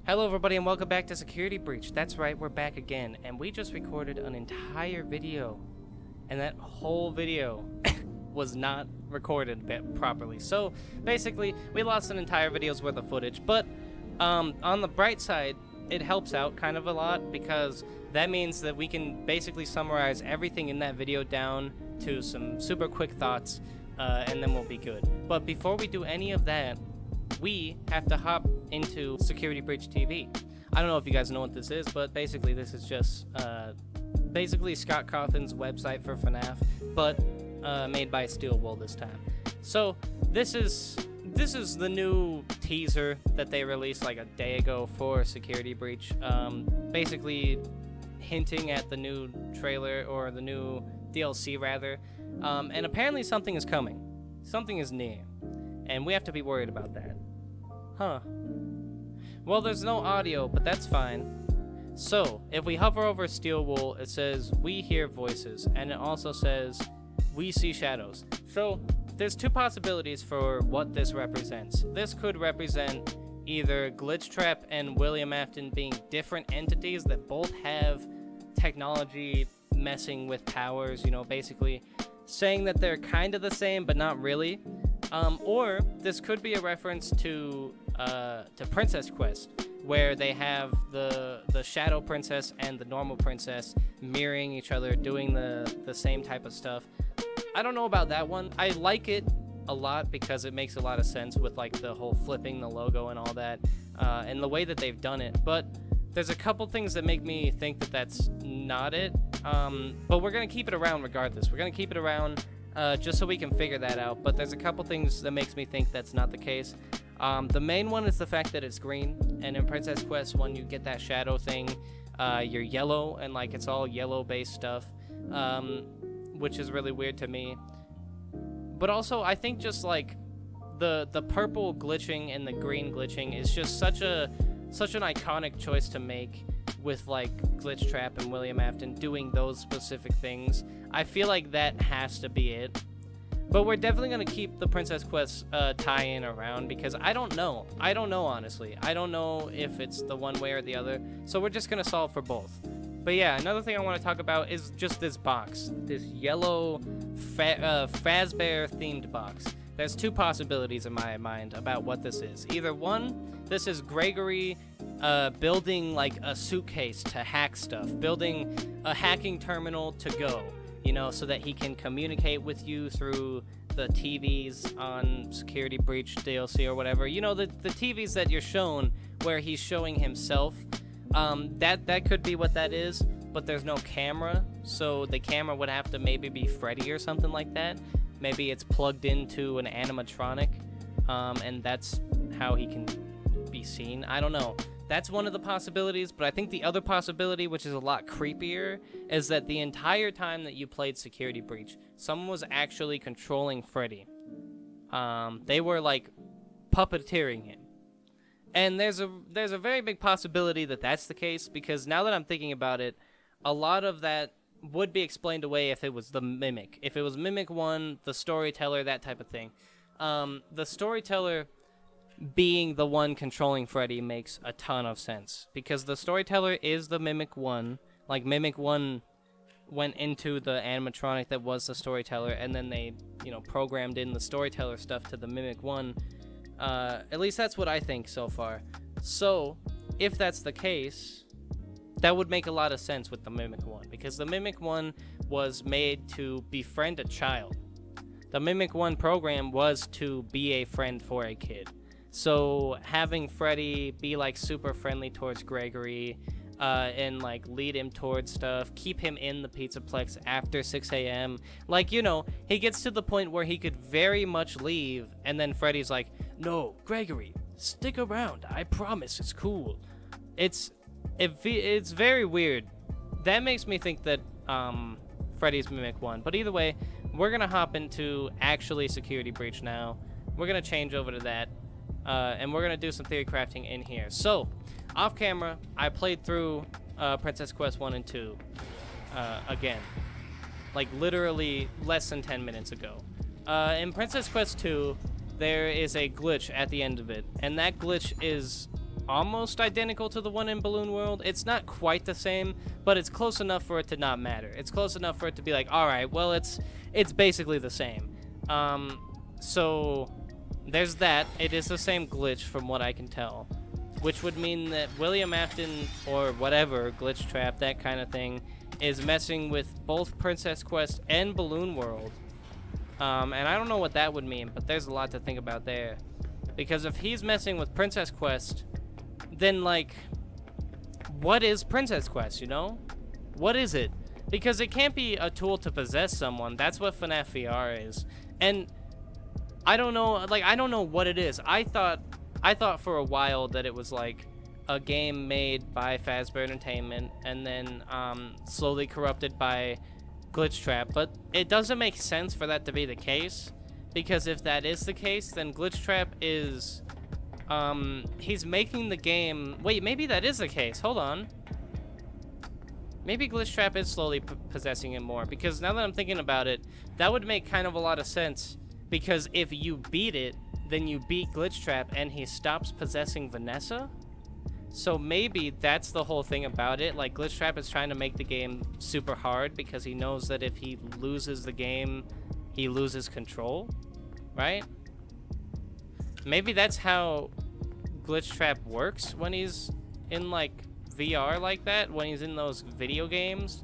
Hello everybody and welcome back to Security Breach. That's right, we're back again, and we just recorded an entire video, and that whole video was not recorded properly. So basically, we lost an entire video's worth of footage, but on the bright side, it helps out kind of a lot because that means that we can basically summarize everything in that video down to some super quick thoughts, and then we'll be good. But before we do any of that, we have to hop into Security Breach TV. I don't know if you guys know what this is, but basically this is just basically Scott Cawthon's website for FNAF, but made by Steel Wool this time. So this is the new teaser that they released like a day ago for Security Breach, basically hinting at the new trailer, or the new DLC rather, and apparently something is coming. Something is near. And we have to be worried about that. Huh. Well, there's no audio, but that's fine. So, if we hover over Steel Wool, it says, "We hear voices," and it also says, "We see shadows." So, there's two possibilities for what this represents. This could represent either Glitchtrap and William Afton being different entities that both have technology messing with powers, you know, basically saying that they're kind of the same, but not really. Or this could be a reference to Princess Quest, where they have the Shadow Princess and the normal princess mirroring each other, doing the same type of stuff. I don't know about that one. I like it a lot because it makes a lot of sense with like the whole flipping the logo and all that, and the way that they've done it. But there's a couple things that make me think that that's not it. But we're gonna keep it around regardless. We're gonna keep it around. Just so we can figure that out, but there's a couple things that makes me think that's not the case. The main one is the fact that it's green, and in Princess Quest, when you get that shadow thing, you're yellow, and like it's all yellow-based stuff, which is really weird to me. But also, I think just like the purple glitching and the green glitching is just such an iconic choice to make, with like Glitchtrap and William Afton doing those specific things. I feel like that has to be it. But we're definitely going to keep the Princess Quest tie-in around, because I don't know honestly. I don't know if it's the one way or the other, so we're just going to solve for both. But yeah, another thing I want to talk about is just this box. This yellow Fazbear themed box. There's two possibilities in my mind about what this is. Either one, this is Gregory building like a suitcase to hack stuff, building a hacking terminal to go, you know, so that he can communicate with you through the TVs on Security Breach DLC or whatever. You know, the TVs that you're shown where he's showing himself. That could be what that is, but there's no camera, so the camera would have to maybe be Freddy or something like that. Maybe it's plugged into an animatronic, and that's how he can be seen. I don't know. That's one of the possibilities, but I think the other possibility, which is a lot creepier, is that the entire time that you played Security Breach, someone was actually controlling Freddy. They were like puppeteering him. And there's a very big possibility that that's the case, because now that I'm thinking about it, a lot of that would be explained away if it was the Mimic. If it was Mimic 1, the Storyteller, that type of thing. The Storyteller being the one controlling Freddy makes a ton of sense, because the Storyteller is the Mimic 1. Like, Mimic 1 went into the animatronic that was the Storyteller, and then they, you know, programmed in the Storyteller stuff to the Mimic 1. At least that's what I think so far. So, if that's the case, that would make a lot of sense with the Mimic 1, because the Mimic 1 was made to befriend a child. The Mimic 1 program was to be a friend for a kid. So having Freddy be like super friendly towards Gregory, and like lead him towards stuff, keep him in the Pizzaplex after 6 a.m. Like, you know, he gets to the point where he could very much leave, and then Freddy's like, "No, Gregory, stick around. I promise it's cool." It's very weird. That makes me think that Freddy's Mimic 1. But either way, we're gonna hop into actually Security Breach now. We're gonna change over to that. And we're going to do some theory crafting in here. So, off camera, I played through Princess Quest 1 and 2 again. Like, literally less than 10 minutes ago. In Princess Quest 2, there is a glitch at the end of it. And that glitch is almost identical to the one in Balloon World. It's not quite the same, but it's close enough for it to not matter. It's close enough for it to be like, all right, well, it's basically the same. So there's that. It is the same glitch from what I can tell, which would mean that William Afton or whatever, Glitch Trap, that kind of thing, is messing with both Princess Quest and Balloon World. And I don't know what that would mean, but there's a lot to think about there. Because if he's messing with Princess Quest, then, like, what is Princess Quest, you know? What is it? Because it can't be a tool to possess someone. That's what FNAF VR is. And I don't know, like, I don't know what it is. I thought for a while that it was, like, a game made by Fazbear Entertainment and then slowly corrupted by Glitch Trap, but it doesn't make sense for that to be the case, because if that is the case, then Glitch Trap is he's making the game. Wait, maybe that is the case. Hold on, maybe Glitch Trap is slowly possessing him more, because now that I'm thinking about it, that would make kind of a lot of sense, because if you beat it, then you beat Glitch Trap and he stops possessing Vanessa. So maybe that's the whole thing about it. Like, Glitch Trap is trying to make the game super hard because he knows that if he loses the game, he loses control, right? Maybe that's how Glitch Trap works when he's in, like, VR like that, when he's in those video games.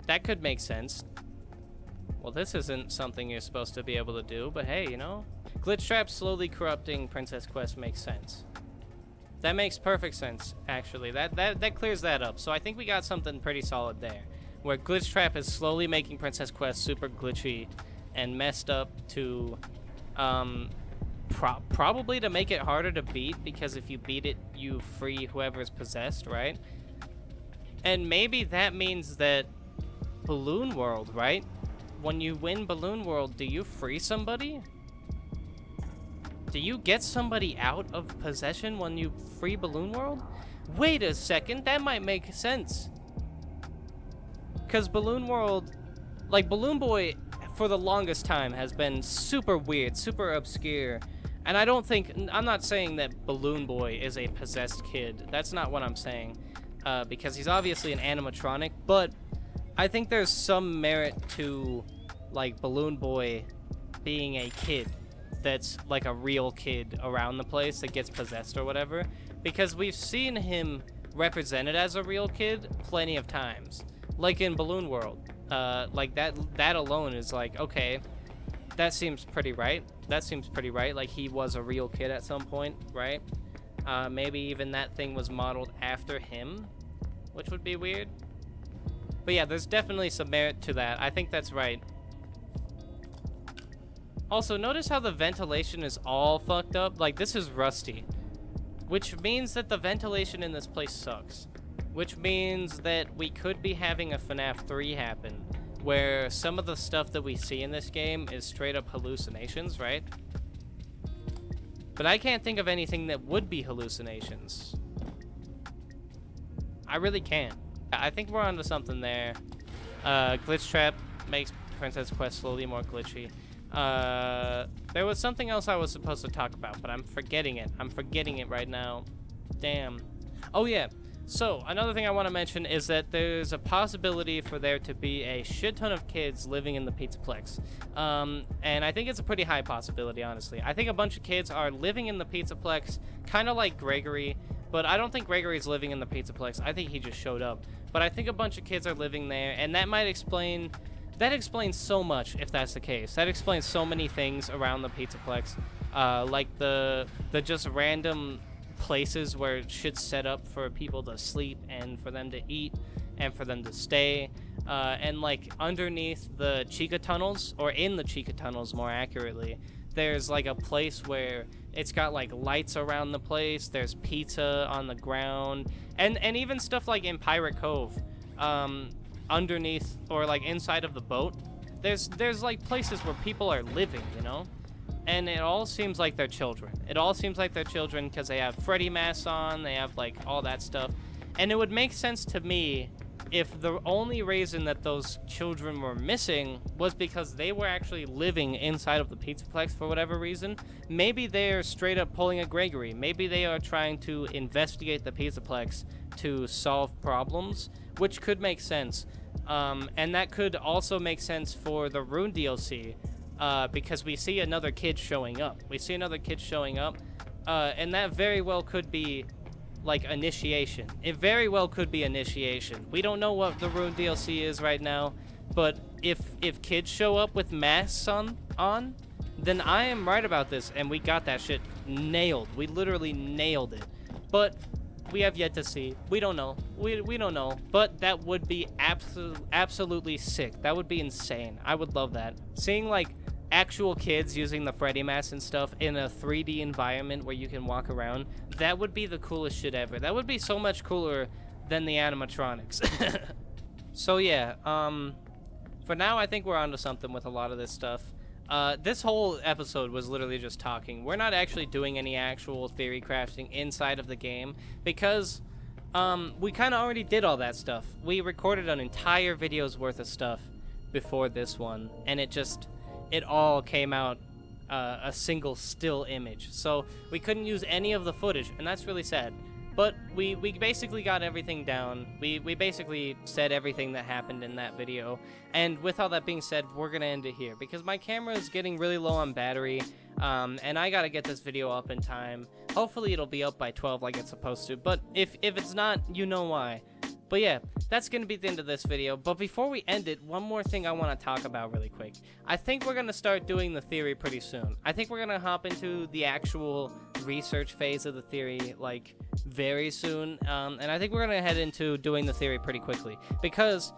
That could make sense. Well, this isn't something you're supposed to be able to do, but hey, you know? Glitch Trap slowly corrupting Princess Quest makes sense. That makes perfect sense, actually. That clears that up. So I think we got something pretty solid there, where Glitch Trap is slowly making Princess Quest super glitchy and messed up to, probably to make it harder to beat, because if you beat it, you free whoever's possessed, right? And maybe that means that Balloon World, right? When you win Balloon World, do you free somebody? Do you get somebody out of possession when you free Balloon World? Wait a second, that might make sense. Because Balloon World, like, Balloon Boy, for the longest time, has been super weird, super obscure. And I'm not saying that Balloon Boy is a possessed kid. That's not what I'm saying. Because he's obviously an animatronic, but I think there's some merit to, like, Balloon Boy being a kid that's like a real kid around the place that gets possessed or whatever, because we've seen him represented as a real kid plenty of times, like in Balloon World. Like that alone is like, okay, that seems pretty right. Like, he was a real kid at some point, right? Maybe even that thing was modeled after him, which would be weird. But yeah, there's definitely some merit to that. I think that's right. Also, notice how the ventilation is all fucked up? Like, this is rusty. Which means that the ventilation in this place sucks. Which means that we could be having a FNAF 3 happen, where some of the stuff that we see in this game is straight up hallucinations, right? But I can't think of anything that would be hallucinations. I really can't. I think we're onto something there. Glitch Trap makes Princess Quest slowly more glitchy. There was something else I was supposed to talk about, but I'm forgetting it. I'm forgetting it right now. Damn. Oh yeah. So, another thing I want to mention is that there's a possibility for there to be a shit ton of kids living in the Pizzaplex. And I think it's a pretty high possibility, honestly. I think a bunch of kids are living in the Pizzaplex, kind of like Gregory, but I don't think Gregory's living in the Pizzaplex. I think he just showed up. But I think a bunch of kids are living there, and that might explain... That explains so much, if that's the case. That explains so many things around the Pizzaplex. Like the just random places where shit's set up for people to sleep and for them to eat and for them to stay. And like underneath the Chica tunnels, or in the Chica tunnels more accurately, there's like a place where it's got like lights around the place. There's pizza on the ground. And even stuff like in Pirate Cove. Underneath or like inside of the boat, there's like places where people are living, you know, and it all seems like they're children. It all seems like they're children because they have Freddy masks on, they have like all that stuff, and it would make sense to me if the only reason that those children were missing was because they were actually living inside of the Pizzaplex for whatever reason, maybe they're straight up pulling a Gregory. Maybe they are trying to investigate the Pizzaplex to solve problems, which could make sense. And that could also make sense for the Rune DLC, because we see another kid showing up. And that very well could be like initiation. It very well could be initiation. We don't know what the Rune DLC is right now, but if kids show up with masks on, then I am right about this, and we got that shit nailed. We literally nailed it. But we have yet to see. We don't know. We don't know. But that would be absolutely sick. That would be insane. I would love that. Seeing like actual kids using the Freddy mask and stuff in a 3D environment where you can walk around, that would be the coolest shit ever. That would be so much cooler than the animatronics. So yeah, for now I think we're onto something with a lot of this stuff. This whole episode was literally just talking. We're not actually doing any actual theory crafting inside of the game because we kind of already did all that stuff. We recorded an entire video's worth of stuff before this one, and it all came out a single still image. So we couldn't use any of the footage, and that's really sad. But we basically got everything down. We basically said everything that happened in that video. And with all that being said, we're going to end it here because my camera is getting really low on battery, and I got to get this video up in time. Hopefully it'll be up by 12 like it's supposed to, but if it's not, you know why. But yeah, that's going to be the end of this video. But before we end it, one more thing I want to talk about really quick. I think we're going to start doing the theory pretty soon. I think we're going to hop into the actual research phase of the theory, like, very soon. And I think we're going to head into doing the theory pretty quickly. Because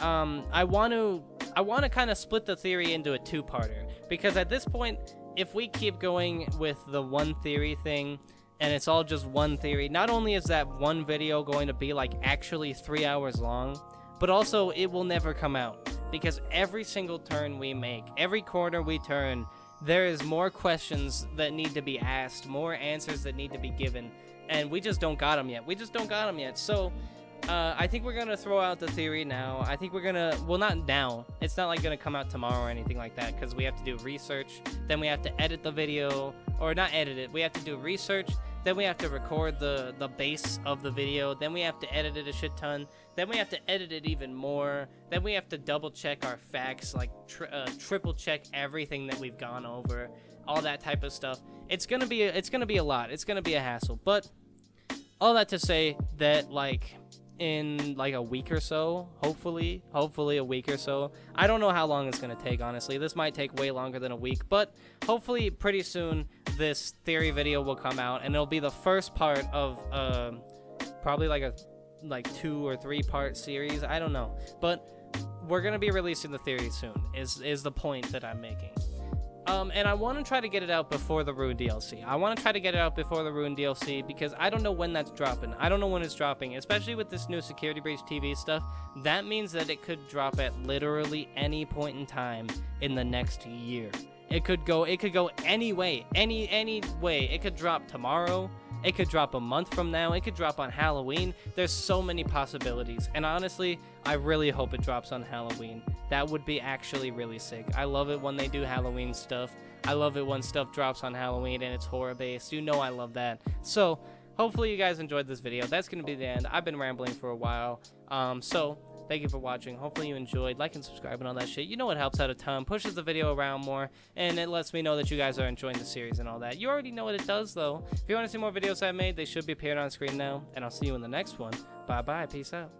I want to kind of split the theory into a two-parter. Because at this point, if we keep going with the one theory thing, and it's all just one theory, not only is that one video going to be like actually 3 hours long, but also it will never come out because every single turn we make, every corner we turn, there is more questions that need to be asked, more answers that need to be given, and we just don't got them yet. So I think we're gonna throw out the theory now. I think we're gonna, well, not now, it's not like gonna come out tomorrow or anything like that, because we have to do research, then we have to edit the video, or not edit it, we have to do research, then we have to record the base of the video, then we have to edit it a shit ton, then we have to edit it even more, then we have to double check our facts, like triple check everything that we've gone over, all that type of stuff. It's gonna be a lot. It's gonna be a hassle. But all that to say that, like, in like a week or so, hopefully a week or so. I don't know how long it's gonna take, honestly. This might take way longer than a week, but hopefully pretty soon this theory video will come out, and it'll be the first part of probably like a 2 or 3 part series. I don't know, but we're gonna be releasing the theory soon. Is the point that I'm making. And I want to try to get it out before the Rune DLC. Because I don't know when that's dropping. I don't know when it's dropping, especially with this new Security Breach TV stuff. That means that it could drop at literally any point in time in the next year. It could go any way, any way. It could drop tomorrow. It could drop a month from now. It could drop on Halloween. There's so many possibilities. And honestly, I really hope it drops on Halloween. That would be actually really sick. I love it when they do Halloween stuff. I love it when stuff drops on Halloween and it's horror-based. You know I love that. So, hopefully you guys enjoyed this video. That's going to be the end. I've been rambling for a while. So, thank you for watching. Hopefully you enjoyed. Like and subscribe and all that shit. You know it helps out a ton. Pushes the video around more. And it lets me know that you guys are enjoying the series and all that. You already know what it does, though. If you want to see more videos I've made, they should be appearing on screen now. And I'll see you in the next one. Bye-bye. Peace out.